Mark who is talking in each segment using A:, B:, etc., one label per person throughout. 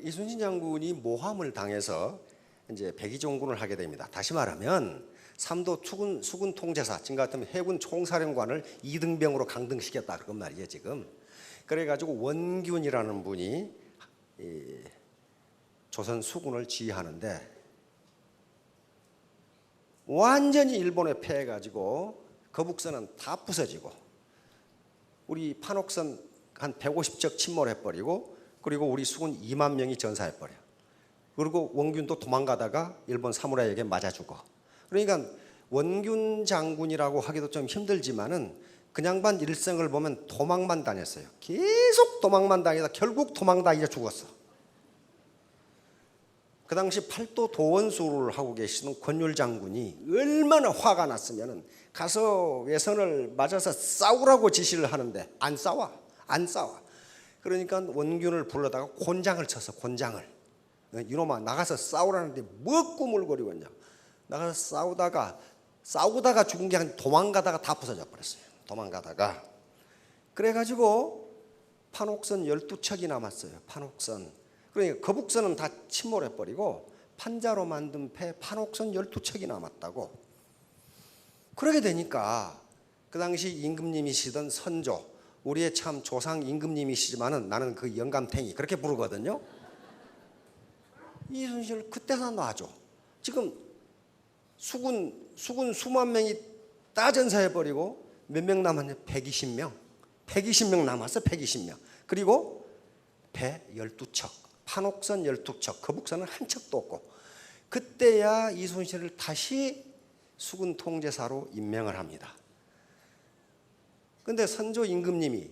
A: 이순신 장군이 모함을 당해서 이제 백의종군을 하게 됩니다. 다시 말하면 삼도 수군 통제사, 지금 같으면 해군 총사령관을 이등병으로 강등시켰다 그런 말이에요 지금. 그래가지고 원균이라는 분이 조선 수군을 지휘하는데 완전히 일본에 패해가지고 거북선은 다 부서지고 우리 판옥선 한 150척 침몰해버리고 그리고 우리 수군 2만 명이 전사해버려. 그리고 원균도 도망가다가 일본 사무라이에게 맞아 죽어. 그러니까 원균 장군이라고 하기도 좀 힘들지만은 그 양반 일생을 보면 도망만 다녔어요. 계속 도망만 다니다 결국 도망다니다 죽었어. 그 당시 팔도 도원수를 하고 계시는 권율 장군이 얼마나 화가 났으면은 가서 외선을 맞아서 싸우라고 지시를 하는데 안 싸워. 그러니까 원균을 불러다가 곤장을 쳤어. 곤장을. 이놈아 나가서 싸우라는데 뭐 꾸물거리고 있냐. 나가서 싸우다가 죽은 게 아니라 도망가다가 다 부서져 버렸어요. 도망가다가. 그래가지고 판옥선 12척이 남았어요. 판옥선. 그러니까 거북선은 다 침몰해버리고 판자로 만든 배 판옥선 12척이 남았다고. 그러게 되니까 그 당시 임금님이시던 선조, 우리의 참 조상 임금님이시지만은 나는 그 영감탱이 그렇게 부르거든요. 이순신을 그때나 놔줘. 지금 수군 수만 명이 다 전사해버리고 몇 명 남았냐? 120명. 120명 남았어. 120명. 그리고 배 12척, 판옥선 12척, 거북선은 한 척도 없고. 그때야 이순신을 다시 수군 통제사로 임명을 합니다. 근데 선조 임금님이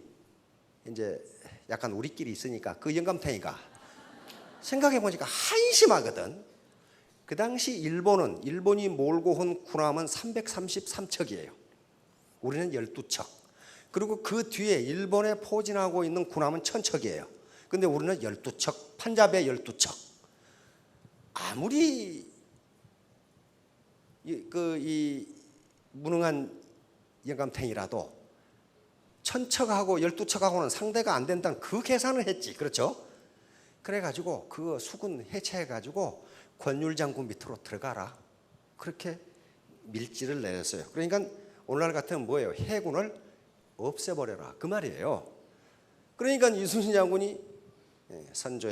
A: 이제 약간 우리끼리 있으니까 그 영감탱이가 생각해 보니까 한심하거든. 그 당시 일본이 몰고 온 군함은 333척이에요. 우리는 12척. 그리고 그 뒤에 일본에 포진하고 있는 군함은 1000척이에요. 근데 우리는 12척, 판자배 12척. 아무리 이 무능한 영감탱이라도 1000척하고 12척하고는 상대가 안 된다는 그 계산을 했지. 그렇죠? 그래가지고 그 수군 해체해가지고 권율 장군 밑으로 들어가라. 그렇게 밀지를 내렸어요. 그러니까 오늘날 같으면 뭐예요? 해군을 없애버려라. 그 말이에요. 그러니까 이순신 장군이 선조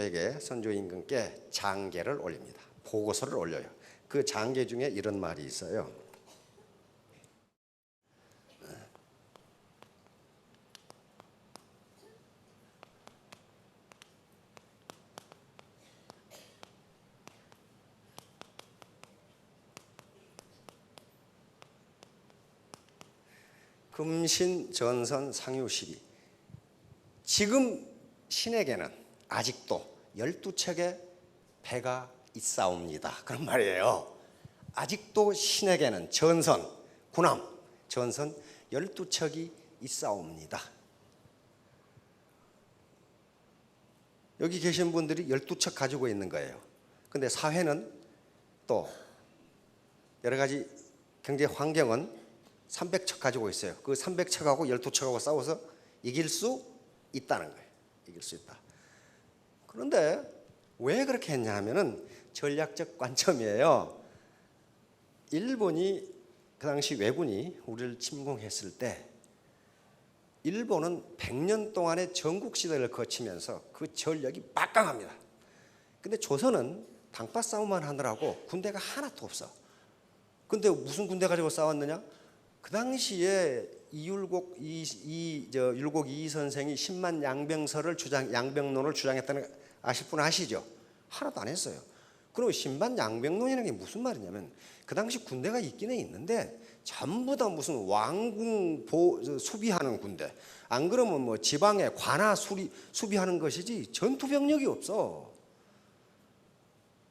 A: 임금께 장계를 올립니다. 보고서를 올려요. 그 장계 중에 이런 말이 있어요. 금신 전선 상유 시비. 지금 신에게는 아직도 12척의 배가 있사옵니다. 그런 말이에요. 아직도 신에게는 군함 12척이 있사옵니다. 여기 계신 분들이 12척 가지고 있는 거예요. 근데 사회는 또 여러 가지 경제 환경은 300척 가지고 있어요. 그 300척하고 12척하고 싸워서 이길 수 있다는 거예요. 이길 수 있다. 그런데 왜 그렇게 했냐 하면은 전략적 관점이에요. 일본이 그 당시 왜군이 우리를 침공했을 때 일본은 100년 동안의 전국 시대를 거치면서 그 전력이 막강합니다. 근데 조선은 당파 싸움만 하느라고 군대가 하나도 없어. 근데 무슨 군대 가지고 싸웠느냐? 그 당시에 율곡 이 선생이 10만 양병론을 주장했다는 거 아실 분 아시죠? 하나도 안 했어요. 그리고 10만 양병론이라는 게 무슨 말이냐면 그 당시 군대가 있기는 있는데 전부 다 무슨 왕궁 수비하는 군대. 안 그러면 뭐 지방의 관하 수비하는 것이지 전투 병력이 없어.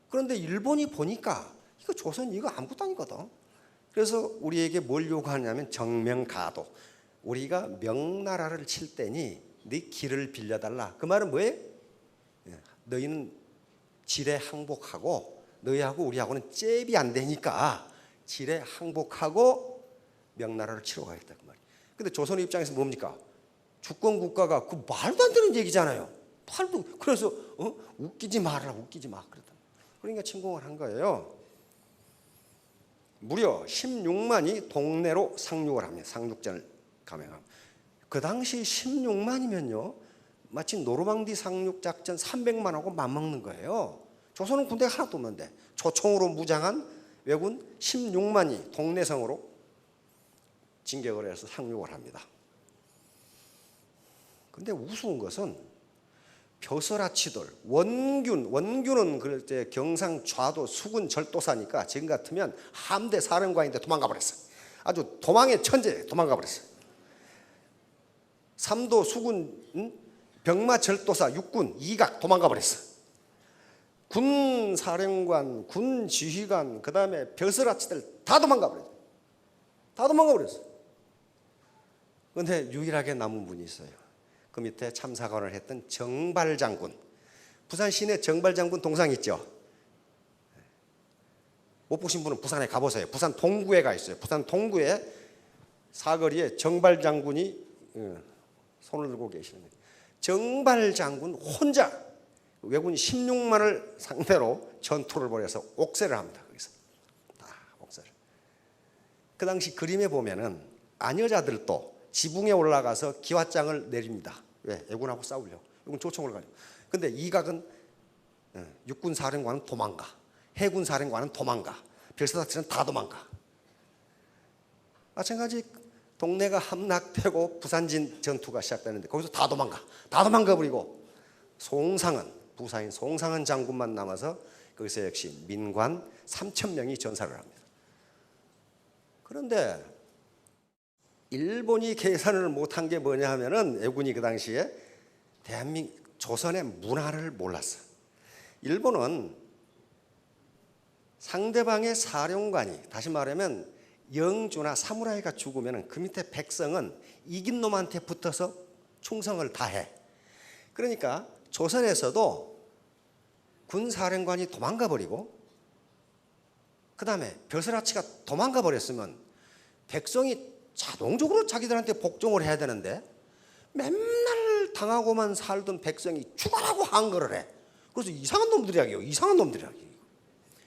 A: 그런데 일본이 보니까 이거 조선 이거 아무것도 아니거든. 그래서 우리에게 뭘 요구하냐면 정명가도. 우리가 명나라를 칠 때니 네 길을 빌려달라. 그 말은 뭐예요? 너희는 지레 항복하고 너희하고 우리하고는 잽이 안 되니까 지레 항복하고 명나라를 치러 가겠다 그 말이에요. 근데 조선의 입장에서 뭡니까? 주권 국가가 그 말도 안 되는 얘기잖아요. 팔도 그래서 웃기지 마라, 웃기지 마 그러더니. 그러니까 침공을 한 거예요. 무려 16만이 동내로 상륙을 합니다. 상륙전을 감행합니다. 그 당시 16만이면요 마치 노르망디 상륙 작전 300만하고 맞먹는 거예요. 조선은 군대가 하나도 없는데 초총으로 무장한 왜군 16만이 동내성으로 진격을 해서 상륙을 합니다. 근데 우스운 것은 벼슬아치들, 원균은 그럴 때 경상 좌도 수군 절도사니까 지금 같으면 함대 사령관인데 도망가 버렸어요. 아주 도망의 천재, 도망가 버렸어요. 삼도 수군 병마 절도사 육군 이각 도망가 버렸어요. 군 사령관, 군 지휘관, 그 다음에 벼슬아치들 다 도망가 버렸어요. 다 도망가 버렸어요. 그런데 유일하게 남은 분이 있어요. 그 밑에 참사관을 했던 정발장군. 부산 시내 정발장군 동상 있죠. 못 보신 분은 부산에 가보세요. 부산 동구에 가 있어요. 부산 동구에 사거리에 정발장군이 손을 들고 계시는 정발장군 혼자 왜군 16만을 상대로 전투를 벌여서 옥세를 합니다. 거기서 다 옥세를. 그 당시 그림에 보면은 아녀자들도 지붕에 올라가서 기왓장을 내립니다. 왜? 애군하고 싸우려고. 이건 조총을 가지고. 근데 이각은 육군 사령관은 도망가. 해군 사령관은 도망가. 별사다치는 다 도망가. 마찬가지 동네가 함락되고 부산진 전투가 시작되는데 거기서 다 도망가. 다 도망가 버리고 송상은 부사인 송상은 장군만 남아서 거기서 역시 민관 3,000명이 전사를 합니다. 그런데 일본이 계산을 못한 게 뭐냐 하면은 애군이 그 당시에 대한민국 조선의 문화를 몰랐어. 일본은 상대방의 사령관이 다시 말하면 영주나 사무라이가 죽으면 그 밑에 백성은 이긴 놈한테 붙어서 충성을 다해. 그러니까 조선에서도 군사령관이 도망가 버리고 그 다음에 벼슬아치가 도망가 버렸으면 백성이 자동적으로 자기들한테 복종을 해야 되는데 맨날 당하고만 살던 백성이 죽어라고 한거를 해. 그래서 이상한 놈들이야기요. 이상한 놈들이야기.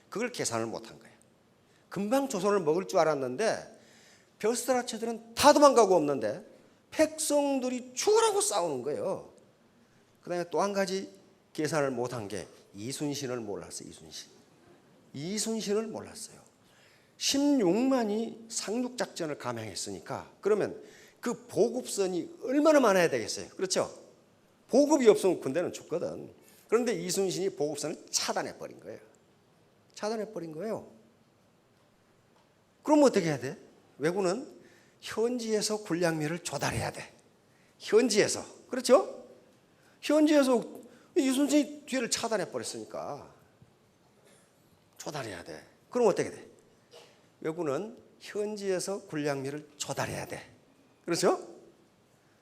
A: 그걸 계산을 못한 거예요. 금방 조선을 먹을 줄 알았는데 벼슬아치들은 다 도망가고 없는데 백성들이 죽으라고 싸우는 거예요. 그 다음에 또 한 가지 계산을 못한 게 이순신을 몰랐어요. 이순신을 몰랐어요. 16만이 상륙작전을 감행했으니까 그러면 그 보급선이 얼마나 많아야 되겠어요. 그렇죠? 보급이 없으면 군대는 죽거든. 그런데 이순신이 보급선을 차단해버린 거예요. 차단해버린 거예요. 그럼 어떻게 해야 돼? 왜군은 현지에서 군량미를 조달해야 돼. 현지에서. 그렇죠? 현지에서 이순신이 뒤를 차단해버렸으니까 조달해야 돼. 그럼 어떻게 돼? 왜군은 현지에서 군량미를 조달해야 돼. 그렇죠?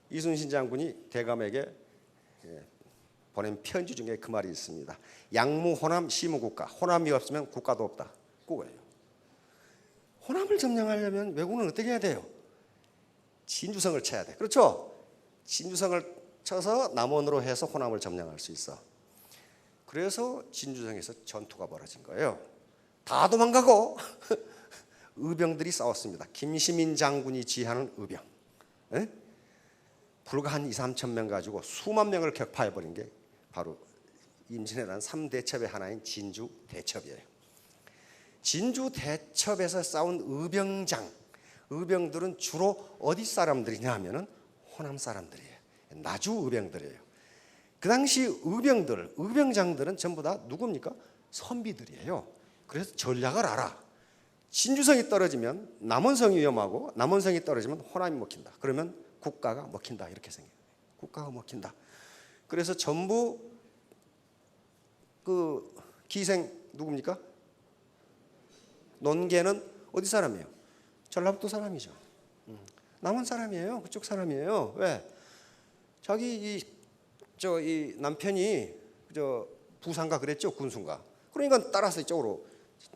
A: 이순신 장군이 대감에게 보낸 편지 중에 그 말이 있습니다. 양무 호남 시무국가. 호남이 없으면 국가도 없다. 그거예요. 호남을 점령하려면 왜군은 어떻게 해야 돼요? 진주성을 쳐야 돼. 그렇죠? 진주성을 쳐서 남원으로 해서 호남을 점령할 수 있어. 그래서 진주성에서 전투가 벌어진 거예요. 다 도망가고 의병들이 싸웠습니다. 김시민 장군이 지휘하는 의병. 에? 불과 한 2, 3천 명 가지고 수만 명을 격파해버린 게 바로 임진왜란 3대첩의 하나인 진주대첩이에요. 진주대첩에서 싸운 의병들은 주로 어디 사람들이냐 하면은 호남 사람들이에요. 나주 의병들이에요. 그 당시 의병장들은 전부 다 누굽니까? 선비들이에요. 그래서 전략을 알아. 진주성이 떨어지면 남원성이 위험하고 남원성이 떨어지면 호남이 먹힌다. 그러면 국가가 먹힌다. 이렇게 생겨요. 국가가 먹힌다. 그래서 전부 그 기생 누굽니까? 논개는 어디 사람이에요? 전라북도 사람이죠. 남원 사람이에요. 그쪽 사람이에요. 왜? 자기 이 남편이 부산가 그랬죠. 군수인가. 그러니까 따라서 이쪽으로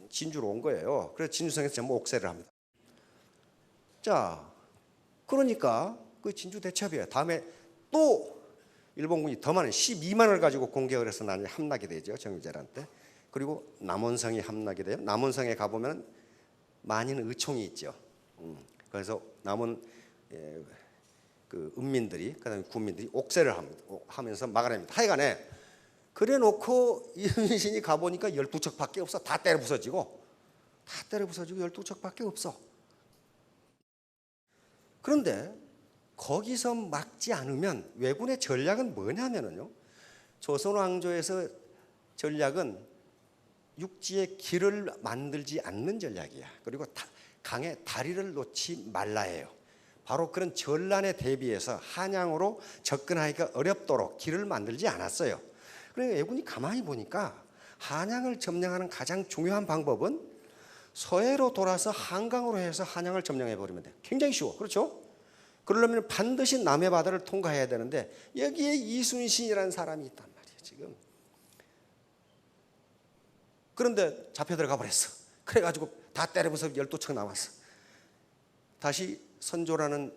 A: 진주로 온 거예요. 그래서 진주성에서 전부 옥세를 합니다. 자, 그러니까 그 진주 대첩이에요. 다음에 또 일본군이 더 많은 12만을 가지고 공격을 해서 나중에 함락이 되죠. 정유재란 때. 그리고 남원성이 함락이 돼요. 남원성에 가보면 많은 의총이 있죠. 그래서 남원 그 은민들이 그다음에 군민들이 옥새를 하면서 막아냅니다. 하여간에 그래놓고 이순신이 가보니까 12척밖에 없어. 다 때려 부서지고 12척밖에 없어. 그런데 거기서 막지 않으면 왜군의 전략은 뭐냐면요, 조선 왕조에서 전략은 육지에 길을 만들지 않는 전략이야. 그리고 강에 다리를 놓지 말라 해요. 바로 그런 전란에 대비해서 한양으로 접근하기가 어렵도록 길을 만들지 않았어요. 그러니까 왜군이 가만히 보니까 한양을 점령하는 가장 중요한 방법은 서해로 돌아서 한강으로 해서 한양을 점령해 버리면 돼. 굉장히 쉬워. 그렇죠? 그러려면 반드시 남해바다를 통과해야 되는데 여기에 이순신이라는 사람이 있단 말이에요, 지금. 그런데 잡혀 들어가 버렸어. 그래가지고 다 때려부숴서 12척 남았어. 다시 선조라는,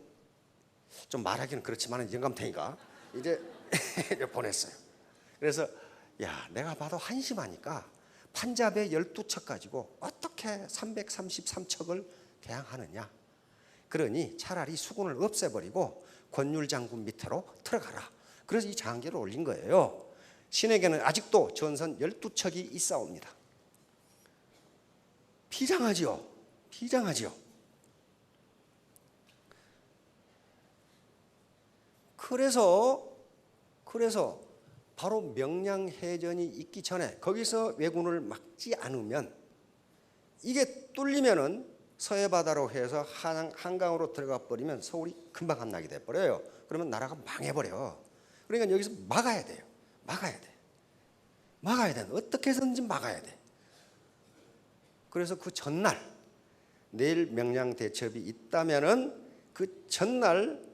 A: 좀 말하기는 그렇지만 영감탱이가 이제 보냈어요. 그래서 야, 내가 봐도 한심하니까 판잡의 12척 가지고 어떻게 333척을 대항하느냐. 그러니 차라리 수군을 없애버리고 권율 장군 밑으로 들어가라. 그래서 이 장계를 올린 거예요. 신에게는 아직도 전선 12척이 있사옵니다. 비장하지요. 비장하지요. 그래서 바로 명량해전이 있기 전에 거기서 왜군을 막지 않으면, 이게 뚫리면은 서해바다로 해서 한강으로 들어가 버리면 서울이 금방 함락이 돼 버려요. 그러면 나라가 망해버려. 그러니까 여기서 막아야 돼요. 막아야 돼. 어떻게 해서든지 막아야 돼. 그래서 그 전날, 내일 명량 대첩이 있다면은 그 전날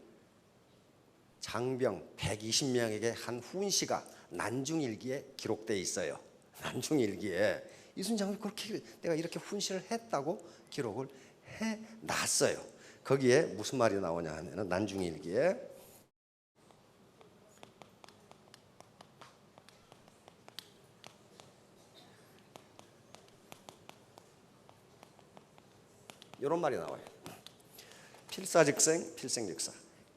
A: 장병 120명에게 한 훈시가 난중일기에 기록되어 있어요. 난중일기에 이순신 장군이 그렇게 내가 이렇게 훈시를 했다고 기록을 해놨어요. 거기에 무슨 말이 나오냐 하면 난중일기에 이런 말이 나와요. 필사즉생, 필생즉사.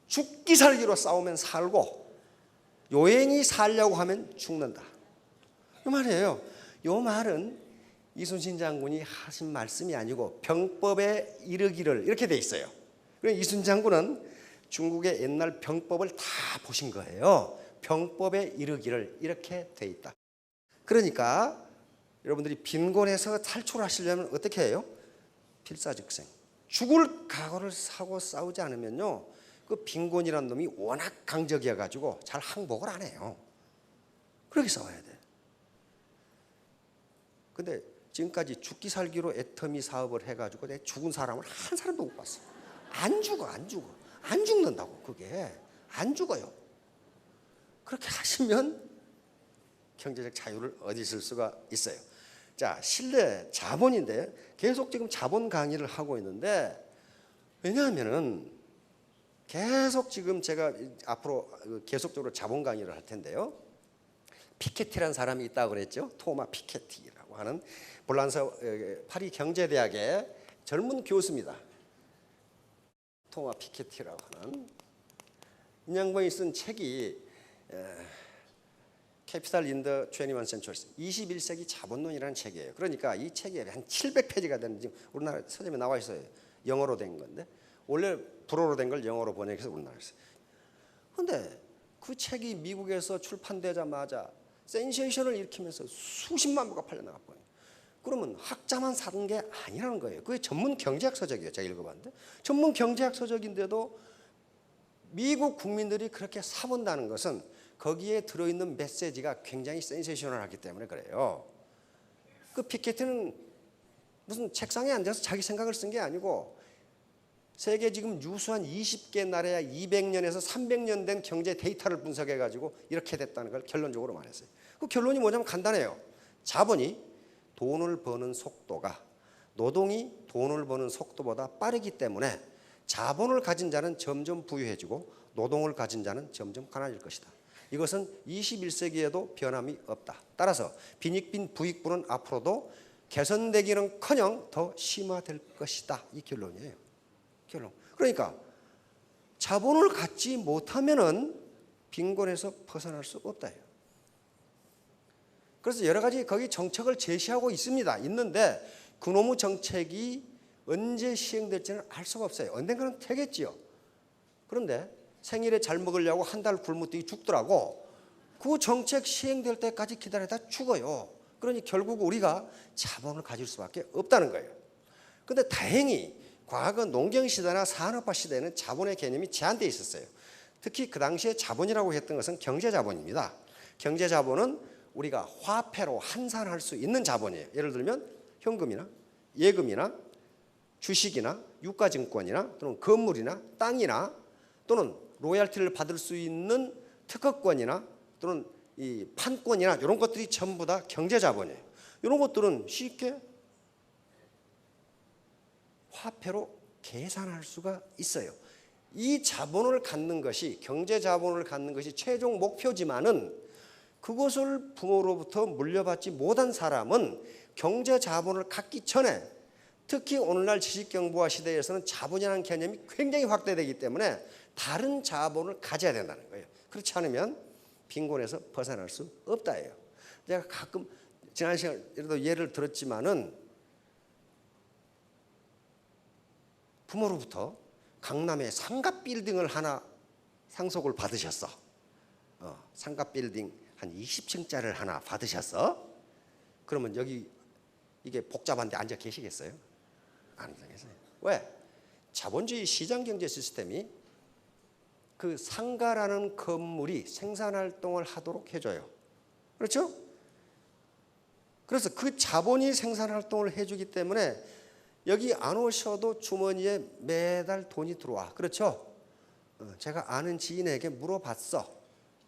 A: 죽기 살기로 싸우면 살고 요행이 살려고 하면 죽는다. 이 말이에요. 이 말은 이순신 장군이 하신 말씀이 아니고 병법에 이르기를 이렇게 돼 있어요. 그러니까 이순신 장군은 중국의 옛날 병법을 다 보신 거예요. 병법에 이르기를 이렇게 돼 있다. 그러니까 여러분들이 빈곤에서 탈출하시려면 어떻게 해요? 필사즉생. 죽을 각오를 사고 싸우지 않으면요, 그 빈곤이라는 놈이 워낙 강적이어 가지고 잘 항복을 안 해요. 그렇게 싸워야 돼. 근데 지금까지 죽기 살기로 애터미 사업을 해가지고 내 죽은 사람을 한 사람도 못 봤어. 안 죽는다고. 그게 안 죽어요. 그렇게 하시면 경제적 자유를 얻으실 수가 있어요. 자, 신뢰 자본인데 계속 지금 자본 강의를 하고 있는데, 왜냐하면은 계속 지금 제가 앞으로 계속적으로 자본 강의를 할 텐데요. 피케티라는 사람이 있다고 그랬죠. 토마 피케티라고 하는 볼란서 파리 경제대학의 젊은 교수입니다. 토마 피케티라고 하는 이 양반이 쓴 책이 캐피탈 인 더 21st Century, 21세기 자본론이라는 책이에요. 그러니까 이 책이 한 700페이지가 되는, 지금 우리나라 서점에 나와 있어요. 영어로 된 건데 원래 불어로 된 걸 영어로 번역해서 우리나라에 있어요. 그런데 그 책이 미국에서 출판되자마자 센세이션을 일으키면서 수십만 부가 팔려나갔거든요. 그러면 학자만 사는 게 아니라는 거예요. 그게 전문 경제학 서적이에요. 제가 읽어봤는데 전문 경제학 서적인데도 미국 국민들이 그렇게 사본다는 것은 거기에 들어있는 메시지가 굉장히 센세이셔널하기 때문에 그래요. 그 피케티는 무슨 책상에 앉아서 자기 생각을 쓴 게 아니고 세계 지금 유수한 20개 나라야 200년에서 300년 된 경제 데이터를 분석해가지고 이렇게 됐다는 걸 결론적으로 말했어요. 그 결론이 뭐냐면 간단해요. 자본이 돈을 버는 속도가 노동이 돈을 버는 속도보다 빠르기 때문에 자본을 가진 자는 점점 부유해지고 노동을 가진 자는 점점 가난해질 것이다. 이것은 21세기에도 변함이 없다. 따라서 빈익빈 부익부는 앞으로도 개선되기는커녕 더 심화될 것이다. 이 결론이에요. 결론. 그러니까 자본을 갖지 못하면은 빈곤에서 벗어날 수 없다. 그래서 여러 가지 거기 정책을 제시하고 있습니다. 있는데 그놈의 정책이 언제 시행될지는 알 수가 없어요. 언젠가는 되겠지요. 그런데 생일에 잘 먹으려고 한 달 굶었더니 죽더라고. 그 정책 시행될 때까지 기다리다 죽어요. 그러니 결국 우리가 자본을 가질 수밖에 없다는 거예요. 그런데 다행히 과거 농경시대나 산업화 시대에는 자본의 개념이 제한되어 있었어요. 특히 그 당시에 자본이라고 했던 것은 경제자본입니다. 경제자본은 우리가 화폐로 환산할 수 있는 자본이에요. 예를 들면 현금이나 예금이나 주식이나 유가증권이나 또는 건물이나 땅이나 또는 로얄티를 받을 수 있는 특허권이나 또는 이 판권이나 이런 것들이 전부 다 경제자본이에요. 이런 것들은 쉽게 화폐로 계산할 수가 있어요. 이 자본을 갖는 것이 경제자본을 갖는 것이 최종 목표지만은 그것을 부모로부터 물려받지 못한 사람은 경제자본을 갖기 전에 특히 오늘날 지식경부화 시대에서는 자본이라는 개념이 굉장히 확대되기 때문에 다른 자본을 가져야 된다는 거예요. 그렇지 않으면 빈곤에서 벗어날 수 없다예요. 제가 가끔 지난 시간에도 예를 들었지만은 부모로부터 강남에 상가 빌딩을 하나 상속을 받으셨어. 상가 빌딩 한 20층짜리를 하나 받으셨어. 그러면 여기 이게 복잡한데 앉아 계시겠어요? 안 계세요. 왜? 자본주의 시장경제 시스템이 그 상가라는 건물이 생산활동을 하도록 해줘요. 그렇죠? 그래서 그 자본이 생산활동을 해주기 때문에 여기 안 오셔도 주머니에 매달 돈이 들어와. 그렇죠? 제가 아는 지인에게 물어봤어.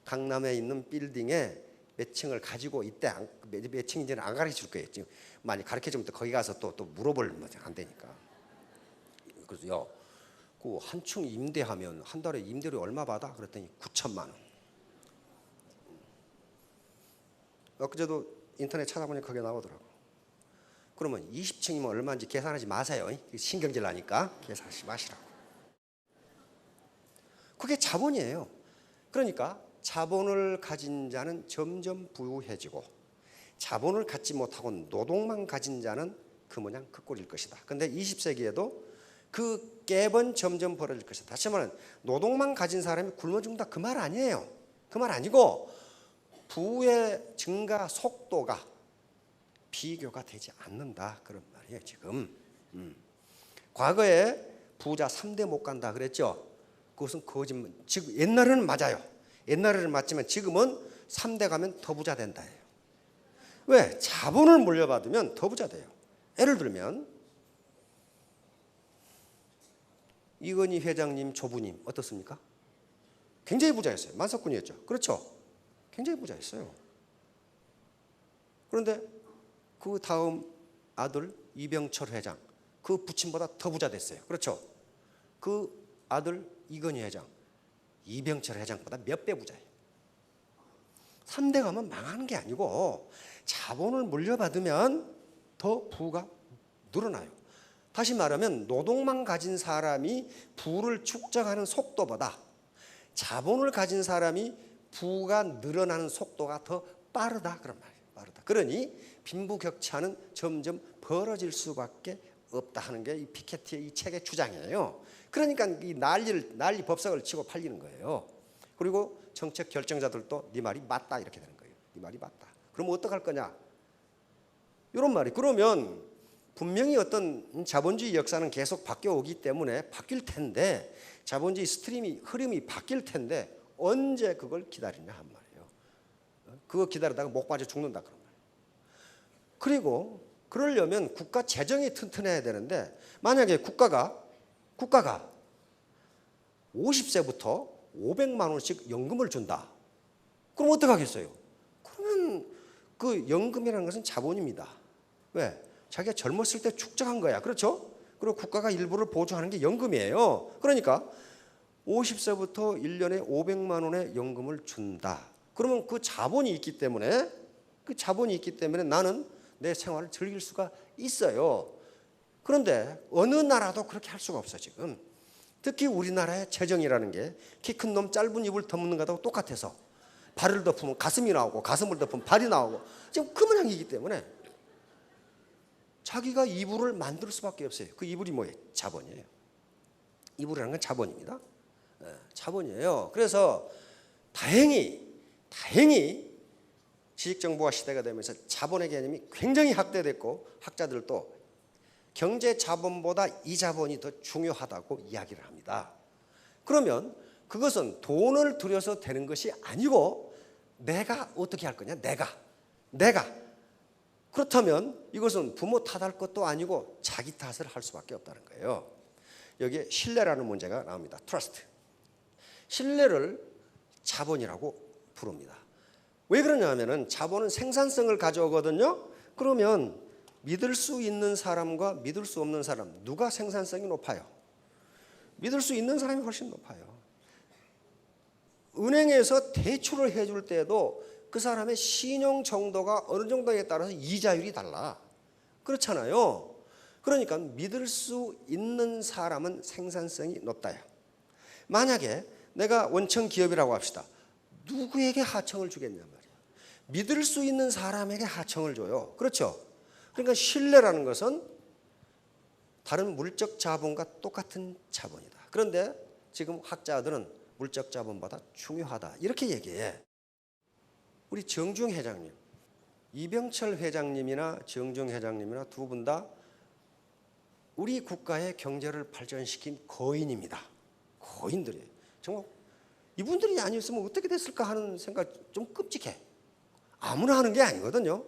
A: 강남에 있는 빌딩에 몇 층을 가지고 있대. 몇 층인지는 안 가르쳐 줄 거예요. 지금 많이 가르쳐 주면 또 거기 가서 또 물어보면 안 되니까. 그래서 그 한 층 임대하면 한 달에 임대료 얼마 받아? 그랬더니 9천만 원. 엊그제도 인터넷 찾아보니까 그게 나오더라고. 그러면 20층이면 얼마인지 계산하지 마세요. 신경질 나니까 계산하지 마시라고. 그게 자본이에요. 그러니까 자본을 가진 자는 점점 부유해지고 자본을 갖지 못하고 노동만 가진 자는 그 모양 그 꼴일 것이다. 그런데 20세기에도 그 갭은 점점 벌어질 것이다. 다시 말하면 노동만 가진 사람이 굶어 죽는다 그 말 아니에요. 그 말 아니고 부의 증가 속도가 비교가 되지 않는다 그런 말이에요. 지금 과거에 부자 3대 못 간다 그랬죠. 그것은 거짓말. 지금 옛날에는 맞아요. 옛날에는 맞지만 지금은 3대 가면 더 부자 된다 해요. 왜? 자본을 물려받으면 더 부자 돼요. 예를 들면 이건희 회장님 조부님 어떻습니까? 굉장히 부자였어요. 만석군이었죠. 그렇죠? 굉장히 부자였어요. 그런데 그 다음 아들 이병철 회장 그 부친보다 더 부자 됐어요. 그렇죠? 그 아들 이건희 회장 이병철 회장보다 몇 배 부자예요. 3대 가면 망하는 게 아니고 자본을 물려받으면 더 부가 늘어나요. 다시 말하면 노동만 가진 사람이 부를 축적하는 속도보다 자본을 가진 사람이 부가 늘어나는 속도가 더 빠르다 그런 말이에요. 빠르다. 그러니 빈부격차는 점점 벌어질 수밖에 없다 하는 게 이 피케티의 이 책의 주장이에요. 그러니까 이 난리 법석을 치고 팔리는 거예요. 그리고 정책 결정자들도 네 말이 맞다 이렇게 되는 거예요. 네 말이 맞다. 그럼 어떡할 거냐? 이런 말이. 그러면 분명히 어떤 자본주의 역사는 계속 바뀌어 오기 때문에 바뀔 텐데 자본주의 흐름이 바뀔 텐데 언제 그걸 기다리냐 한 말이에요. 그거 기다리다가 목 빠져 죽는다 그런 말이에요. 그리고 그러려면 국가 재정이 튼튼해야 되는데 만약에 국가가 50세부터 500만 원씩 연금을 준다. 그럼 어떡하겠어요? 그러면 그 연금이라는 것은 자본입니다. 왜? 자기가 젊었을 때 축적한 거야. 그렇죠? 그리고 국가가 일부를 보조하는 게 연금이에요. 그러니까 50세부터 1년에 500만 원의 연금을 준다. 그러면 그 자본이 있기 때문에 나는 내 생활을 즐길 수가 있어요. 그런데 어느 나라도 그렇게 할 수가 없어 지금. 특히 우리나라의 재정이라는 게 키 큰 놈 짧은 이불 덮는 거하고 똑같아서 발을 덮으면 가슴이 나오고 가슴을 덮으면 발이 나오고 지금 그 모양이기 때문에 자기가 이불을 만들 수밖에 없어요. 그 이불이 뭐예요? 자본이에요. 이불이라는 건 자본입니다. 자본이에요. 그래서 다행히 지식정보화 시대가 되면서 자본의 개념이 굉장히 확대됐고 학자들도 경제 자본보다 이 자본이 더 중요하다고 이야기를 합니다. 그러면 그것은 돈을 들여서 되는 것이 아니고 내가 어떻게 할 거냐? 내가 그렇다면 이것은 부모 탓할 것도 아니고 자기 탓을 할 수밖에 없다는 거예요. 여기에 신뢰라는 문제가 나옵니다. 트러스트. 신뢰를 자본이라고 부릅니다. 왜 그러냐 하면은 자본은 생산성을 가져오거든요. 그러면 믿을 수 있는 사람과 믿을 수 없는 사람 누가 생산성이 높아요? 믿을 수 있는 사람이 훨씬 높아요. 은행에서 대출을 해줄 때도 그 사람의 신용 정도가 어느 정도에 따라서 이자율이 달라. 그렇잖아요. 그러니까 믿을 수 있는 사람은 생산성이 높다요. 만약에 내가 원청 기업이라고 합시다. 누구에게 하청을 주겠냐 말이야. 믿을 수 있는 사람에게 하청을 줘요. 그렇죠? 그러니까 신뢰라는 것은 다른 물적 자본과 똑같은 자본이다. 그런데 지금 학자들은 물적 자본보다 중요하다. 이렇게 얘기해. 우리 정중 회장님, 이병철 회장님이나 정중 회장님이나 두 분 다 우리 국가의 경제를 발전시킨 거인입니다. 거인들이에요. 정말 이분들이 아니었으면 어떻게 됐을까 하는 생각 좀 끔찍해. 아무나 하는 게 아니거든요.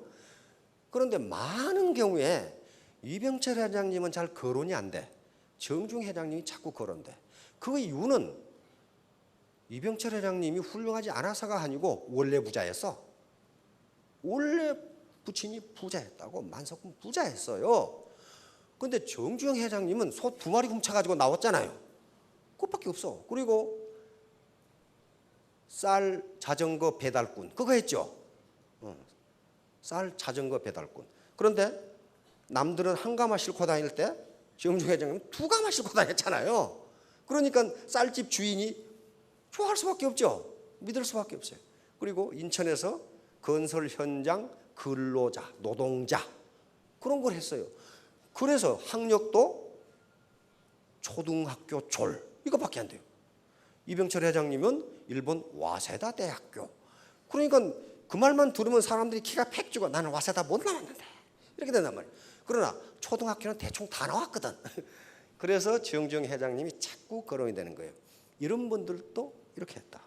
A: 그런데 많은 경우에 이병철 회장님은 잘 거론이 안 돼. 정중 회장님이 자꾸 거론돼. 그 이유는 이병철 회장님이 훌륭하지 않아서가 아니고 원래 부자였어. 원래 부친이 부자였다고. 만석군 부자였어요. 그런데 정중 회장님은 소 2마리 훔쳐가지고 나왔잖아요. 그것밖에 없어. 그리고 쌀 자전거 배달꾼 그거 했죠. 쌀 자전거 배달꾼. 그런데 남들은 한 가마 싣고 다닐 때 정중 회장님은 2가마 싣고 다녔잖아요. 그러니까 쌀집 주인이 좋아할 수밖에 없죠. 믿을 수밖에 없어요. 그리고 인천에서 건설 현장 근로자, 노동자 그런 걸 했어요. 그래서 학력도 초등학교 졸 이거밖에 안 돼요. 이병철 회장님은 일본 와세다 대학교. 그러니까 그 말만 들으면 사람들이 키가 팩 죽어. 나는 와세다 못 나왔는데 이렇게 된단 말이에요. 그러나 초등학교는 대충 다 나왔거든. 그래서 정중 회장님이 자꾸 거론이 되는 거예요. 이런 분들도 이렇게 했다.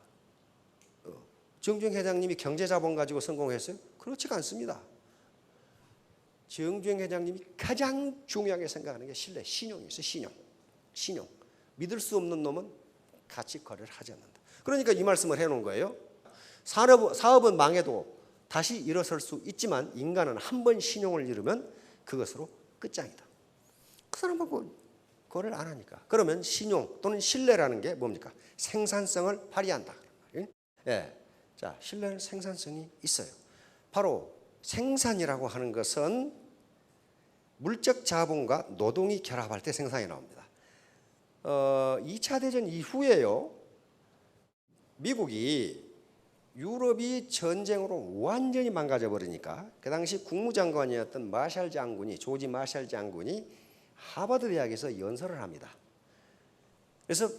A: 정중 회장님이 경제자본 가지고 성공했어요? 그렇지가 않습니다. 정중 회장님이 가장 중요하게 생각하는 게 신뢰, 신용이었어요. 신용. 믿을 수 없는 놈은 같이 거래를 하지 않는다. 그러니까 이 말씀을 해놓은 거예요. 사업은 망해도 다시 일어설 수 있지만 인간은 한 번 신용을 잃으면 그것으로 끝장이다. 그 사람하고 거래를 안 하니까. 그러면 신용 또는 신뢰라는 게 뭡니까? 생산성을 발휘한다. 예. 자, 신뢰는 생산성이 있어요. 바로 생산이라고 하는 것은 물적 자본과 노동이 결합할 때 생산이 나옵니다. 2차 대전 이후에요. 미국이 유럽이 전쟁으로 완전히 망가져 버리니까 그 당시 국무장관이었던 조지 마샬 장군이 하버드 대학에서 연설을 합니다. 그래서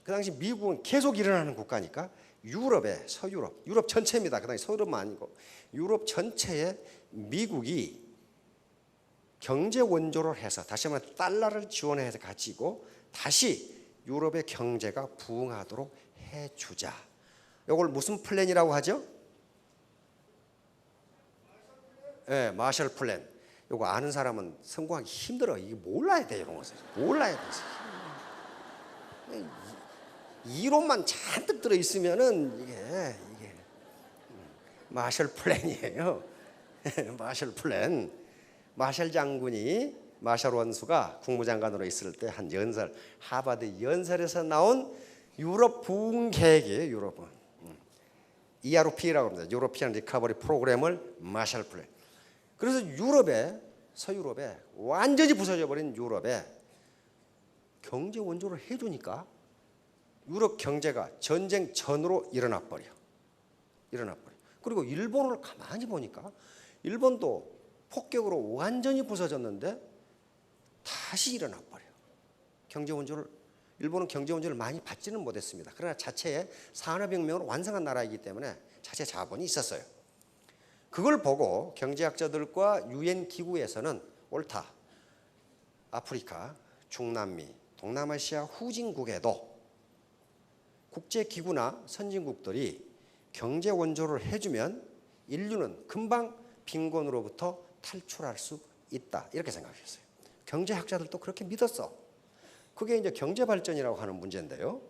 A: 그 당시 미국은 계속 일어나는 국가니까 유럽의 서유럽, 유럽 전체입니다. 그 당시 서유럽만 아니고 유럽 전체에 미국이 경제 원조를 해서 다시 한번 달러를 지원해서 가지고 다시 유럽의 경제가 부흥하도록 해주자. 이걸 무슨 플랜이라고 하죠? 네, 마셜 플랜. 이거 아는 사람은 성공하기 힘들어. 이게 몰라야 돼 이런 것을. 몰라야 돼. 이론만 잔뜩 들어 있으면은 이게 마셜 플랜이에요. 마셜 플랜. 마셜 장군이 마셜 원수가 국무장관으로 있을 때 한 연설, 하버드 연설에서 나온 유럽 부흥 계획이에요. 유럽은. ERP라고 합니다. 유로피안 리커버리 프로그램을 마샬 플랜. 그래서 유럽에 서유럽에 완전히 부서져 버린 유럽에 경제 원조를 해주니까 유럽 경제가 전쟁 전으로 일어나 버려. 그리고 일본을 가만히 보니까 일본도 폭격으로 완전히 부서졌는데 다시 일어나 버려. 일본은 경제 원조를 많이 받지는 못했습니다. 그러나 자체의 산업혁명을 완성한 나라이기 때문에 자체 자본이 있었어요. 그걸 보고 경제학자들과 유엔 기구에서는 옳다. 아프리카, 중남미, 동남아시아 후진국에도 국제기구나 선진국들이 경제 원조를 해주면 인류는 금방 빈곤으로부터 탈출할 수 있다. 이렇게 생각했어요. 경제학자들도 그렇게 믿었어. 그게 이제 경제 발전이라고 하는 문제인데요.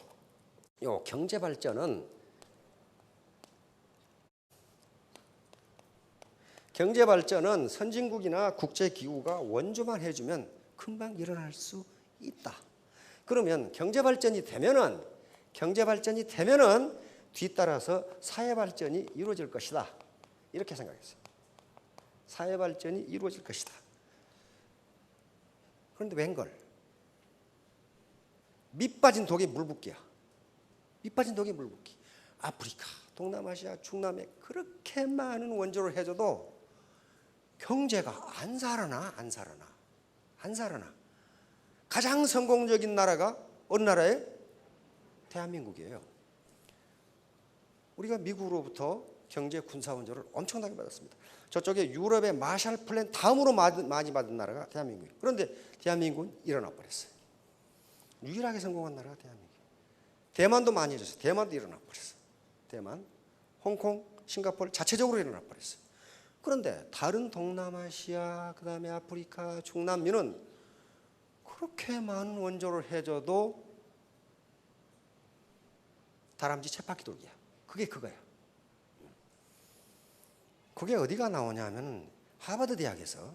A: 이 경제 발전은 선진국이나 국제기구가 원조만 해주면 금방 일어날 수 있다. 그러면 경제 발전이 되면은 뒤따라서 사회 발전이 이루어질 것이다. 이렇게 생각했어요. 사회 발전이 이루어질 것이다. 그런데 웬걸? 밑빠진 독에 물붓기야. 아프리카, 동남아시아, 중남에 그렇게 많은 원조를 해줘도 경제가 안 살아나. 가장 성공적인 나라가 어느 나라예요? 대한민국이에요. 우리가 미국으로부터 경제 군사 원조를 엄청나게 받았습니다. 저쪽에 유럽의 마샬 플랜 다음으로 많이 받은 나라가 대한민국이에요. 그런데 대한민국은 일어나 버렸어요. 유일하게 성공한 나라가 대한민국이에요. 대만도 많이 해줬어요. 대만도 일어나 버렸어요. 대만, 홍콩, 싱가포르 자체적으로 일어나 버렸어요. 그런데 다른 동남아시아, 그 다음에 아프리카, 중남미는 그렇게 많은 원조를 해줘도 다람쥐 쳇바퀴 돌기야. 그게 그거야. 그게 어디가 나오냐면 하버드 대학에서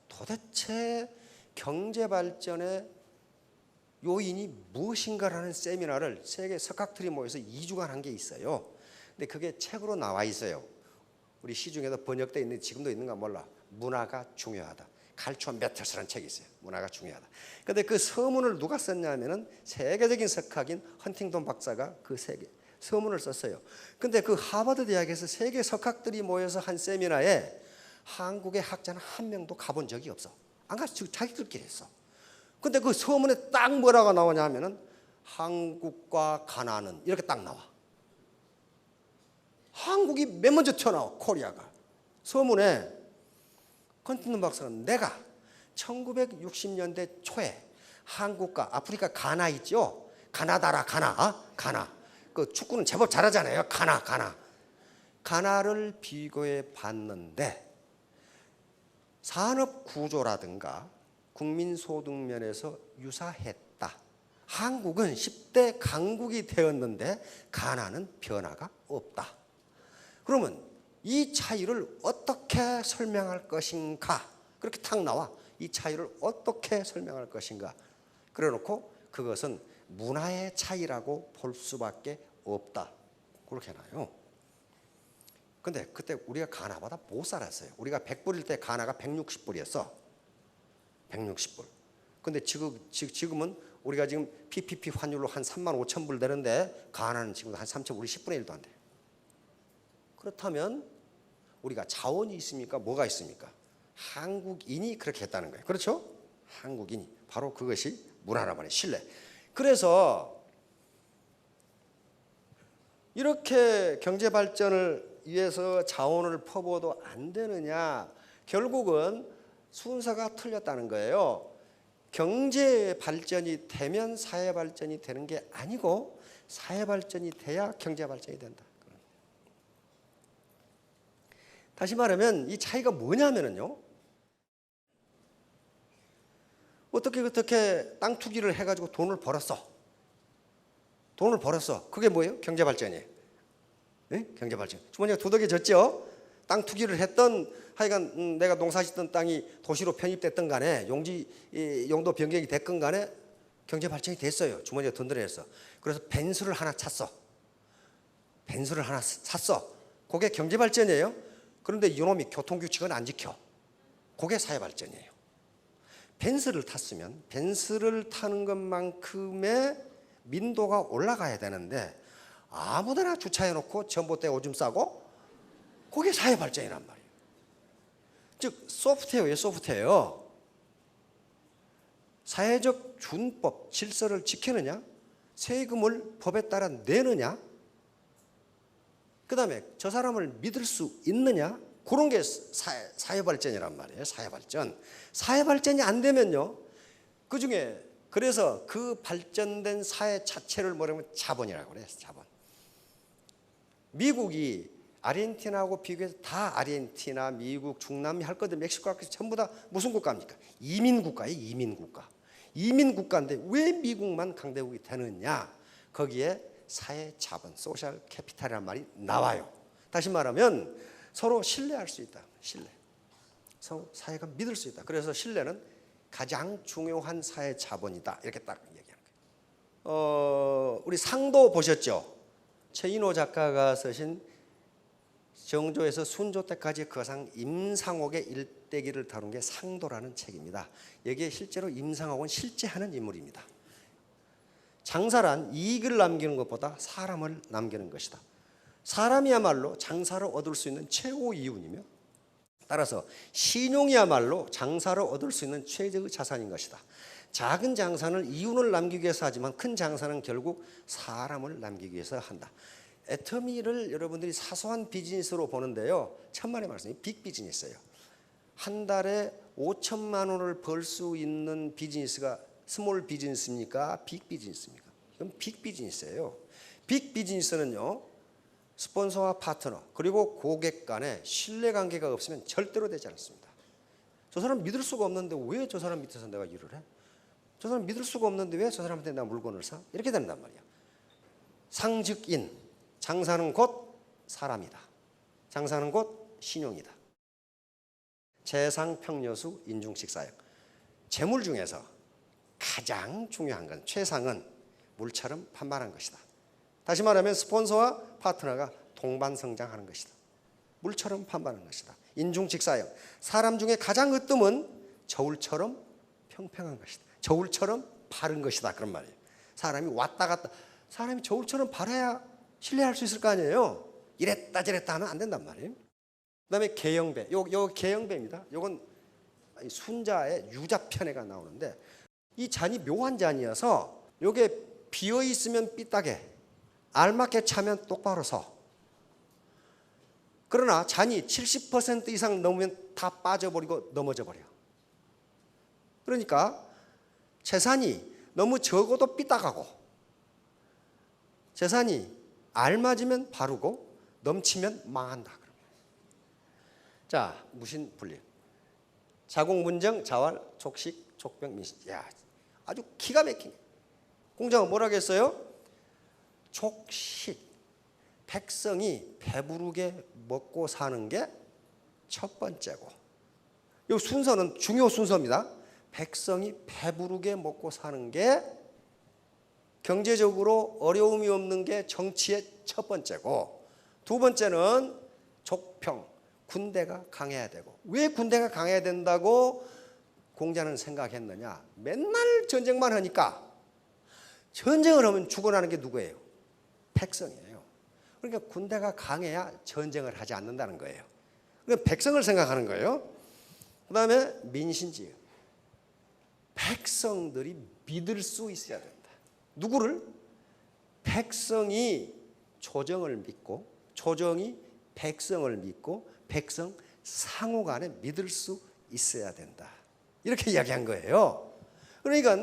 A: 도대체 경제 발전의 요인이 무엇인가라는 세미나를 세계 석학들이 모여서 2주간 한 게 있어요. 근데 그게 책으로 나와 있어요. 우리 시중에도 번역되어 있는지 지금도 있는가 몰라. 문화가 중요하다. 칼초 메터스라는 책이 있어요. 문화가 중요하다. 그런데 그 서문을 누가 썼냐면은 세계적인 석학인 헌팅턴 박사가 그 서문을 썼어요. 근데 그 하버드 대학에서 세계 석학들이 모여서 한 세미나에 한국의 학자는 한 명도 가본 적이 없어. 안 가서 자기들끼리 했어. 근데 그 서문에 딱 뭐라고 나오냐면은 한국과 가나는 이렇게 딱 나와. 한국이 맨 먼저 튀어나와. 코리아가. 서문에 헌팅턴 박사가 내가 1960년대 초에 한국과 아프리카 가나 있죠. 가나다라 가나. 그 축구는 제법 잘하잖아요. 가나를 비교해 봤는데 산업 구조라든가 국민 소득 면에서 유사했다. 한국은 10대 강국이 되었는데 가나는 변화가 없다. 그러면 이 차이를 어떻게 설명할 것인가? 그렇게 탁 나와. 이 차이를 어떻게 설명할 것인가? 그래 놓고 그것은 문화의 차이라고 볼 수밖에 없다. 그렇게 나요. 근데 그때 우리가 가나보다 못 살았어요. 우리가 100불일 때 가나가 160불이었어. 160불. 근데 지금은 우리가 지금 PPP 환율로 한 35,000불 되는데 가나는 지금 한 3,000불, 우리 10분의 1도 안 돼요. 그렇다면 우리가 자원이 있습니까? 뭐가 있습니까? 한국인이 그렇게 했다는 거예요. 그렇죠? 한국인이. 바로 그것이 문화란 말이에요. 신뢰. 그래서 이렇게 경제 발전을 위해서 자원을 퍼부어도 안 되느냐? 결국은 순서가 틀렸다는 거예요. 경제 발전이 되면 사회 발전이 되는 게 아니고 사회 발전이 돼야 경제 발전이 된다. 다시 말하면 이 차이가 뭐냐면요. 어떻게 땅 투기를 해가지고 돈을 벌었어. 그게 뭐예요? 경제 발전이에요. 네? 경제 발전. 주머니가 두둑해졌죠? 땅 투기를 했던 하여간 내가 농사짓던 땅이 도시로 편입됐던 간에 용도 변경이 됐건 간에 경제 발전이 됐어요. 주머니가 든든해서. 그래서 벤츠를 하나 찼어. 벤츠를 하나 샀어. 그게 경제발전이에요. 그런데 이놈이 교통규칙은 안 지켜. 그게 사회발전이에요. 벤츠를 탔으면 벤츠를 타는 것만큼의 민도가 올라가야 되는데 아무데나 주차해놓고 전봇대 오줌 싸고 그게 사회발전이란 말이에요. 즉 소프트웨어예요. 소프트웨어. 사회적 준법, 질서를 지키느냐, 세금을 법에 따라 내느냐, 그 다음에 저 사람을 믿을 수 있느냐, 그런 게 사회발전이란 말이에요. 사회발전. 사회발전이 안 되면요, 그 중에 그래서 그 발전된 사회 자체를 뭐라면 자본이라고 그래요. 자본. 미국이 아르헨티나하고 비교해서 다 아르헨티나, 미국, 중남미 할 것들 멕시코 같은 전부 다 무슨 국가입니까? 이민국가예요. 이민국가. 이민국가인데 왜 미국만 강대국이 되느냐? 거기에 사회 자본, 소셜 캐피탈이라는 말이 나와요. 다시 말하면 서로 신뢰할 수 있다. 신뢰. 서로 사회가 믿을 수 있다. 그래서 신뢰는 가장 중요한 사회 자본이다. 이렇게 딱 얘기하는 거예요. 우리 상도 보셨죠? 최인호 작가가 쓰신 정조에서 순조 때까지 거상 임상옥의 일대기를 다룬 게 상도라는 책입니다. 여기에 실제로 임상옥은 실제 하는 인물입니다. 장사란 이익을 남기는 것보다 사람을 남기는 것이다. 사람이야말로 장사를 얻을 수 있는 최고 이윤이며 따라서 신용이야말로 장사를 얻을 수 있는 최적의 자산인 것이다. 작은 장사는 이윤을 남기기 위해서 하지만 큰 장사는 결국 사람을 남기기 위해서 한다. 애터미를 여러분들이 사소한 비즈니스로 보는데요, 천만의 말씀이 빅 비즈니스예요. 한 달에 5천만 원을 벌 수 있는 비즈니스가 스몰 비즈니스입니까? 빅 비즈니스입니까? 이건 빅 비즈니스예요. 빅 비즈니스는요, 스폰서와 파트너 그리고 고객 간에 신뢰관계가 없으면 절대로 되지 않습니다. 저 사람 믿을 수가 없는데 왜 저 사람 밑에서 내가 일을 해? 저 사람 믿을 수가 없는데 왜 저 사람한테 내가 물건을 사? 이렇게 된단 말이야. 상즉인, 장사는 곧 사람이다. 장사는 곧 신용이다. 재상평여수 인중식사역. 재물 중에서 가장 중요한 건, 최상은 물처럼 판단한 것이다. 다시 말하면 스폰서와 파트너가 동반성장하는 것이다. 물처럼 판단하는 것이다. 인중직사역. 사람 중에 가장 으뜸은 저울처럼 평평한 것이다. 저울처럼 바른 것이다. 그런 말이에요. 사람이 왔다 갔다. 사람이 저울처럼 바라야 신뢰할 수 있을 거 아니에요. 이랬다 저랬다 하면 안 된단 말이에요. 그 다음에 개영배. 요 개영배입니다. 요건 순자의 유자편애가 나오는데 이 잔이 묘한 잔이어서 요게 비어있으면 삐딱해. 알맞게 차면 똑바로 서. 그러나 잔이 70% 이상 넘으면 다 빠져버리고 넘어져 버려. 그러니까 재산이 너무 적어도 삐딱하고 재산이 알맞으면 바르고 넘치면 망한다. 자, 무신분립. 자공분정, 자활, 족식, 족병, 민신. 야, 아주 기가 막힌. 공자가 뭐라고 했어요? 족식. 백성이 배부르게 먹고 사는 게 첫 번째고. 이 순서는 중요 순서입니다. 백성이 배부르게 먹고 사는 게 경제적으로 어려움이 없는 게 정치의 첫 번째고, 두 번째는 족평, 군대가 강해야 되고. 왜 군대가 강해야 된다고 공자는 생각했느냐? 맨날 전쟁만 하니까. 전쟁을 하면 죽어나는 게 누구예요? 백성이에요. 그러니까 군대가 강해야 전쟁을 하지 않는다는 거예요. 그러니까 백성을 생각하는 거예요. 그 다음에 민신지. 백성들이 믿을 수 있어야 된다. 누구를? 백성이 조정을 믿고 조정이 백성을 믿고 백성 상호 간에 믿을 수 있어야 된다. 이렇게 이야기한 거예요. 그러니까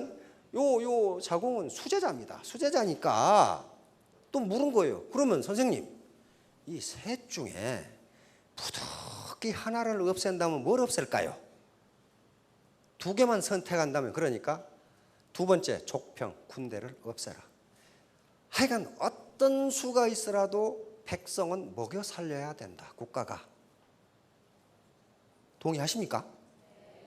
A: 요 자공은 수제자입니다. 수제자니까 또 물은 거예요. 그러면 선생님, 이 셋 중에 부득이 하나를 없앤다면 뭘 없앨까요? 두 개만 선택한다면, 그러니까 두 번째 족평, 군대를 없애라. 하여간 어떤 수가 있어라도 백성은 먹여 살려야 된다. 국가가. 동의하십니까?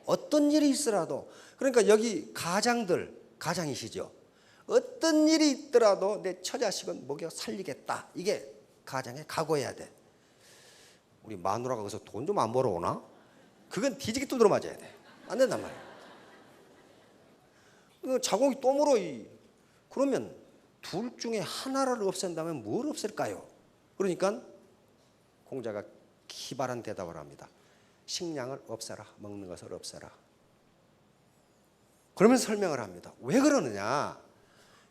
A: 어떤 일이 있어라도. 그러니까 여기 가장들, 가장이시죠. 어떤 일이 있더라도 내 처자식은 먹여 살리겠다. 이게 가정에 각오해야 돼. 우리 마누라가 거기서 돈 좀 안 벌어오나? 그건 뒤지게 두드려 맞아야 돼. 안 된단 말이야. 자궁이 또 물어. 그러면 둘 중에 하나를 없앤다면 뭘 없앨까요? 그러니까 공자가 기발한 대답을 합니다. 식량을 없애라. 먹는 것을 없애라. 그러면서 설명을 합니다. 왜 그러느냐?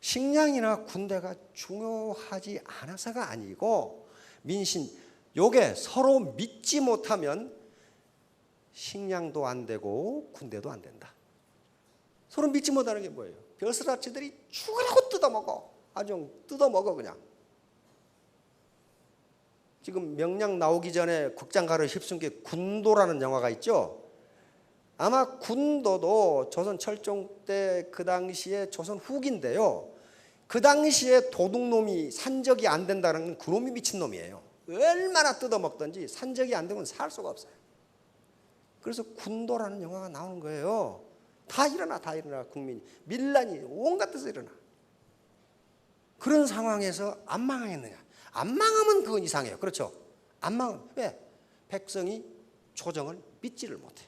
A: 식량이나 군대가 중요하지 않아서가 아니고 민신, 요게 서로 믿지 못하면 식량도 안 되고 군대도 안 된다. 서로 믿지 못하는 게 뭐예요? 벼슬아치들이 죽으라고 뜯어먹어. 아주 뜯어먹어 그냥. 지금 명량 나오기 전에 극장가를 휩쓴 게 군도라는 영화가 있죠. 아마 군도도 조선 철종 때 그 당시에 조선 후기인데요. 그 당시에 도둑놈이 산적이 안 된다는 건 그놈이 미친놈이에요. 얼마나 뜯어먹든지 산적이 안 되면 살 수가 없어요. 그래서 군도라는 영화가 나오는 거예요. 다 일어나 국민이. 밀란이 온갖 데서 일어나. 그런 상황에서 안 망하겠느냐? 안 망하면 그건 이상해요. 그렇죠? 안 망하면 왜? 백성이 조정을 믿지를 못해.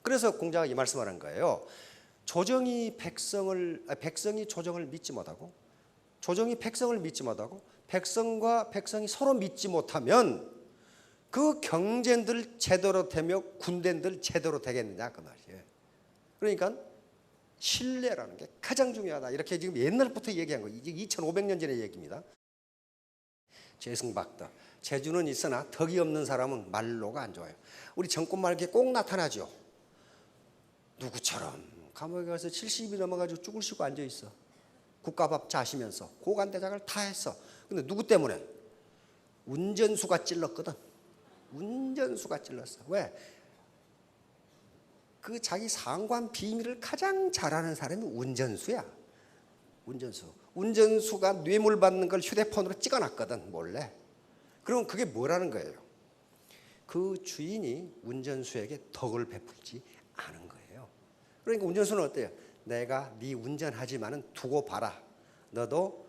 A: 그래서 공자가 이 말씀을 한 거예요. 백성이 조정을 믿지 못하고, 조정이 백성을 믿지 못하고, 백성과 백성이 서로 믿지 못하면 그 경쟁들 제대로 되며 군대들 제대로 되겠느냐 그 말이에요. 그러니까 신뢰라는 게 가장 중요하다. 이렇게 지금 옛날부터 얘기한 거예요. 이제 2500년 전의 얘기입니다. 죄승박덕. 재주는 있으나 덕이 없는 사람은 말로가 안 좋아요. 우리 정권 말기에 꼭 나타나죠. 누구처럼 감옥에 가서 70이 넘어가지고 죽을 쉬고 앉아있어. 국가밥 자시면서 고관대작을 다 했어. 근데 누구 때문에? 운전수가 찔렀거든. 운전수가 찔렀어. 왜? 그 자기 상관 비밀을 가장 잘하는 사람이 운전수야. 운전수가 뇌물 받는 걸 휴대폰으로 찍어놨거든 몰래. 그럼 그게 뭐라는 거예요? 그 주인이 운전수에게 덕을 베풀지 않은 거예요. 그러니까 운전수는 어때요? 내가 네 운전하지만은 두고 봐라. 너도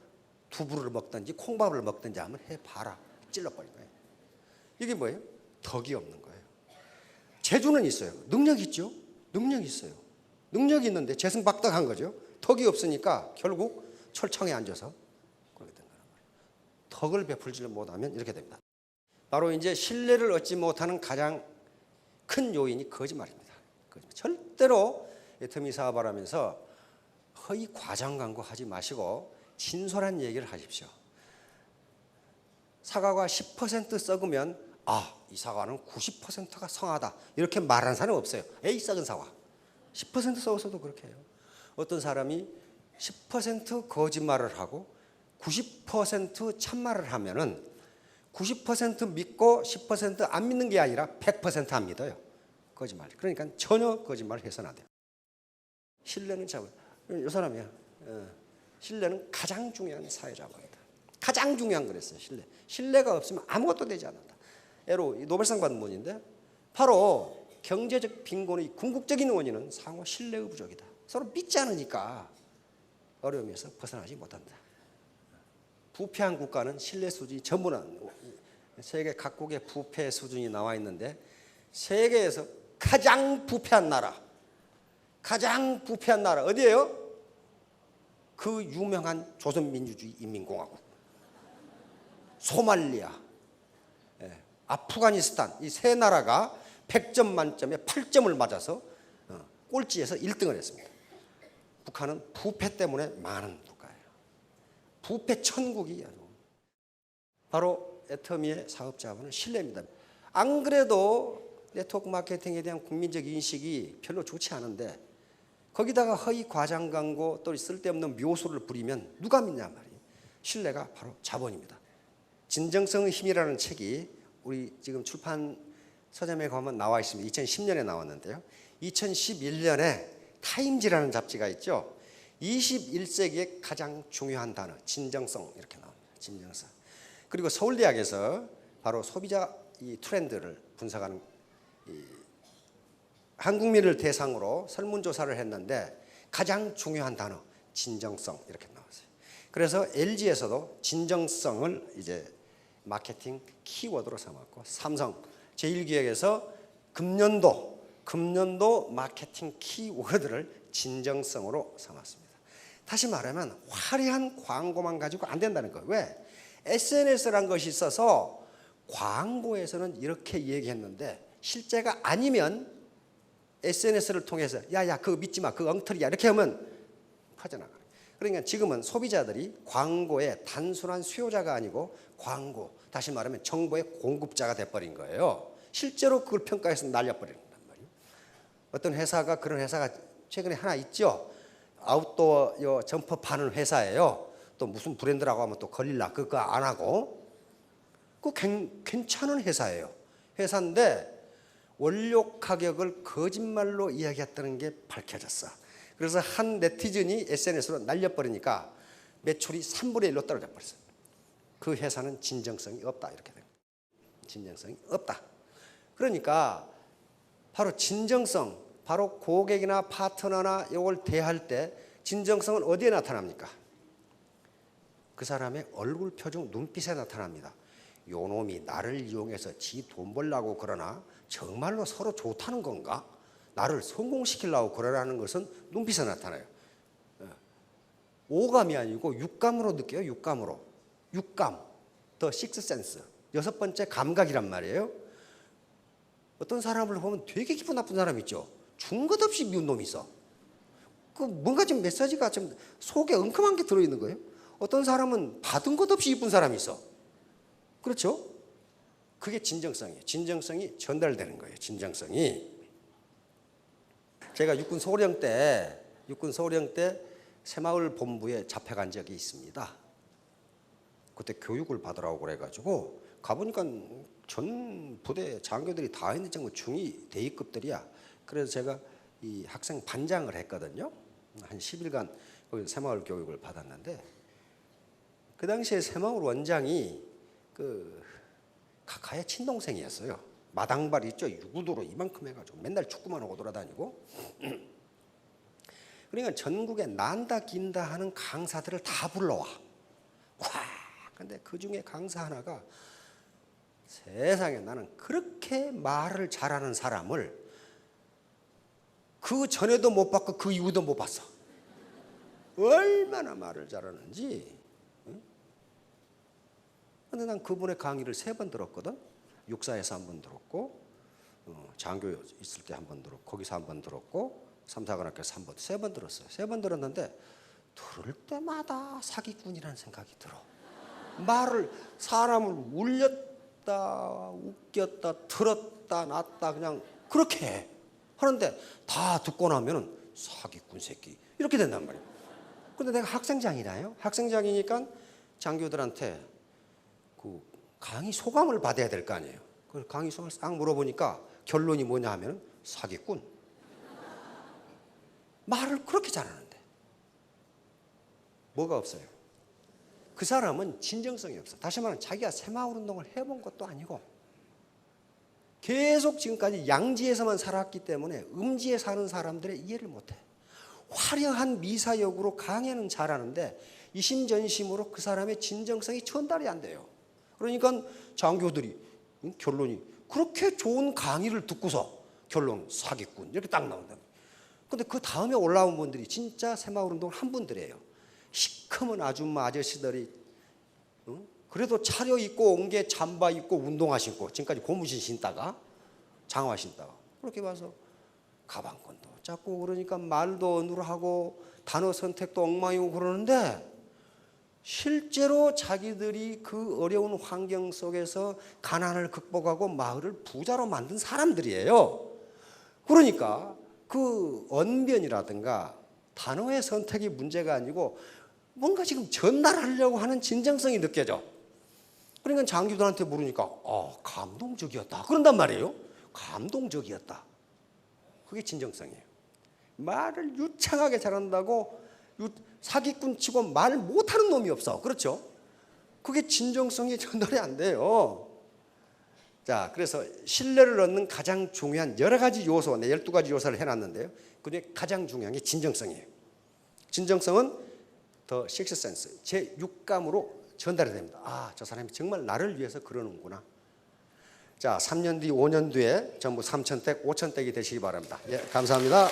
A: 두부를 먹든지 콩밥을 먹든지 하면 해봐라. 찔러버린 거예요. 이게 뭐예요? 덕이 없는 거예요. 재주는 있어요. 능력이 있죠. 능력이 있어요. 능력이 있는데 재승박덕한 거죠. 덕이 없으니까 결국 철창에 앉아서 그렇게 된다는 거예요. 덕을 베풀지 못하면 이렇게 됩니다. 바로 이제 신뢰를 얻지 못하는 가장 큰 요인이 거짓말입니다. 절대로 애터미 사업을 하면서 허위 과장 광고하지 마시고 진솔한 얘기를 하십시오. 사과가 10% 썩으면 이 사과는 90%가 성하다 이렇게 말하는 사람은 없어요. 에이 썩은 사과. 10% 썩어서도 그렇게 해요. 어떤 사람이 10% 거짓말을 하고 90% 참말을 하면은 90% 믿고 10% 안 믿는 게 아니라 100% 안 믿어요. 거짓말. 그러니까 전혀 거짓말을 해서는 안 돼요. 신뢰는 참, 이 사람이야. 신뢰는 가장 중요한 사회자입니다. 가장 중요한 거랬어요. 신뢰가 없으면 아무것도 되지 않는다. 예로 노벨상 받은 분인데 바로 경제적 빈곤의 궁극적인 원인은 상호 신뢰의 부족이다. 서로 믿지 않으니까 어려움에서 벗어나지 못한다. 부패한 국가는 신뢰 수준이 전부는 세계 각국의 부패 수준이 나와 있는데 세계에서 가장 부패한 나라 어디예요? 그 유명한 조선민주주의 인민공화국, 소말리아, 아프가니스탄 이 세 나라가 100점 만점에 8점을 맞아서 꼴찌에서 1등을 했습니다. 북한은 부패 때문에 많은 국가예요. 부패 천국이에요. 바로 애터미의 사업자분은 신뢰입니다. 안 그래도 네트워크 마케팅에 대한 국민적 인식이 별로 좋지 않은데 거기다가 허위 과장 광고 또 쓸데없는 묘수를 부리면 누가 믿냐 말이에요. 신뢰가 바로 자본입니다. 진정성의 힘이라는 책이 우리 지금 출판 서점에 가면 나와 있습니다. 2010년에 나왔는데요. 2011년에 타임지라는 잡지가 있죠. 21세기의 가장 중요한 단어 진정성 이렇게 나옵니다. 진정성. 그리고 서울대학에서 바로 소비자 이 트렌드를 분석하는 한국민을 대상으로 설문조사를 했는데 가장 중요한 단어 진정성 이렇게 나왔어요. 그래서 LG에서도 진정성을 이제 마케팅 키워드로 삼았고, 삼성 제1기획에서 금년도 마케팅 키워드를 진정성으로 삼았습니다. 다시 말하면 화려한 광고만 가지고 안 된다는 거예요. 왜? SNS라는 것이 있어서 광고에서는 이렇게 얘기했는데 실제가 아니면 SNS를 통해서 야야 그거 믿지 마, 그거 엉터리야 이렇게 하면 퍼져나가요. 그러니까 지금은 소비자들이 광고의 단순한 수요자가 아니고 광고, 다시 말하면 정보의 공급자가 돼버린 거예요. 실제로 그걸 평가해서 날려버린단 말이에요. 어떤 회사가, 그런 회사가 최근에 하나 있죠. 아웃도어 점퍼 파는 회사예요. 또 무슨 브랜드라고 하면 또 걸릴라 그거 안 하고, 그 괜찮은 회사예요. 회사인데 원료 가격을 거짓말로 이야기했다는 게 밝혀졌어. 그래서 한 네티즌이 SNS로 날려버리니까 매출이 3분의 1로 떨어져 버렸어요. 그 회사는 진정성이 없다 이렇게 됩니다. 진정성이 없다. 그러니까 바로 진정성, 바로 고객이나 파트너나 이걸 대할 때 진정성은 어디에 나타납니까? 그 사람의 얼굴 표정, 눈빛에 나타납니다. 요 놈이 나를 이용해서 지 돈 벌려고 그러나 정말로 서로 좋다는 건가? 나를 성공시키려고 그러라는 것은 눈빛에 나타나요. 오감이 아니고 육감으로 느껴요. 육감으로. 육감, 더 식스센스, 6번째 감각이란 말이에요. 어떤 사람을 보면 되게 기분 나쁜 사람 있죠. 준 것 없이 미운 놈이 있어. 그 뭔가 좀 메시지가 좀 속에 엉큼한 게 들어있는 거예요. 어떤 사람은 받은 것 없이 이쁜 사람이 있어. 그렇죠? 그게 진정성이에요. 진정성이 전달되는 거예요. 진정성이. 제가 육군 소령 때 새마을 본부에 잡혀간 적이 있습니다. 그때 교육을 받으라고 그래가지고 가보니까 전 부대 장교들이 다 있는 정도 중위 대위급들이야. 그래서 제가 이 학생 반장을 했거든요. 한 10일간 거기 새마을 교육을 받았는데, 그 당시에 새마을 원장이 그 각하의 친동생이었어요. 마당발 있죠. 유구도로 이만큼 해가지고 맨날 축구만 하고 돌아다니고. 그러니까 전국에 난다 긴다 하는 강사들을 다 불러와. 와, 근데 그 중에 강사 하나가, 세상에 나는 그렇게 말을 잘하는 사람을 그 전에도 못 봤고 그 이후도 못 봤어. 얼마나 말을 잘하는지. 근데 난 그분의 강의를 3번 들었거든. 육사에서 1번 들었고, 장교 있을 때 1번 들었고, 거기서 1번 들었고, 삼사관학교에서 3번 들었어요. 3번 들었는데 들을 때마다 사기꾼이라는 생각이 들어. 말을, 사람을 울렸다 웃겼다 들었다 놨다 그냥 그렇게 해. 하는데 다 듣고 나면은 사기꾼 새끼 이렇게 된단 말이에요. 근데 내가 학생장이라요. 학생장이니까 장교들한테 그 강의 소감을 받아야 될 거 아니에요. 그 강의 소감을 싹 물어보니까 결론이 뭐냐 하면 사기꾼. 말을 그렇게 잘하는데 뭐가 없어요? 그 사람은 진정성이 없어. 다시 말하면 자기가 새마을 운동을 해본 것도 아니고 계속 지금까지 양지에서만 살았기 때문에 음지에 사는 사람들의 이해를 못해. 화려한 미사역으로 강의는 잘하는데 이심전심으로 그 사람의 진정성이 전달이 안 돼요. 그러니까 장교들이 결론이 그렇게 좋은 강의를 듣고서 결론 사기꾼 이렇게 딱 나온다. 근데 그 다음에 올라온 분들이 진짜 새마을 운동을 한 분들이에요. 시커먼 아줌마 아저씨들이 그래도 차려입고 온 게 잠바 입고 운동화 신고 지금까지 고무신 신다가 장화 신다가 그렇게 봐서 가방끈도 잡고 그러니까 말도 어눌하고 단어 선택도 엉망이고 그러는데 실제로 자기들이 그 어려운 환경 속에서 가난을 극복하고 마을을 부자로 만든 사람들이에요. 그러니까 그 언변이라든가 단어의 선택이 문제가 아니고 뭔가 지금 전달하려고 하는 진정성이 느껴져. 그러니까 장교들한테 물으니까 감동적이었다 그런단 말이에요. 감동적이었다. 그게 진정성이에요. 말을 유창하게 잘한다고 사기꾼 치고 말 못하는 놈이 없어. 그렇죠? 그게 진정성이 전달이 안 돼요. 자, 그래서 신뢰를 얻는 가장 중요한 여러 가지 요소, 12가지 요소를 해놨는데요. 그중에 가장 중요한 게 진정성이에요. 진정성은 더 식스센스, 제 육감으로 전달이 됩니다. 아, 저 사람이 정말 나를 위해서 그러는구나. 자, 3년 뒤, 5년 뒤에 전부 3,000댁, 5,000댁이 되시기 바랍니다. 예, 감사합니다.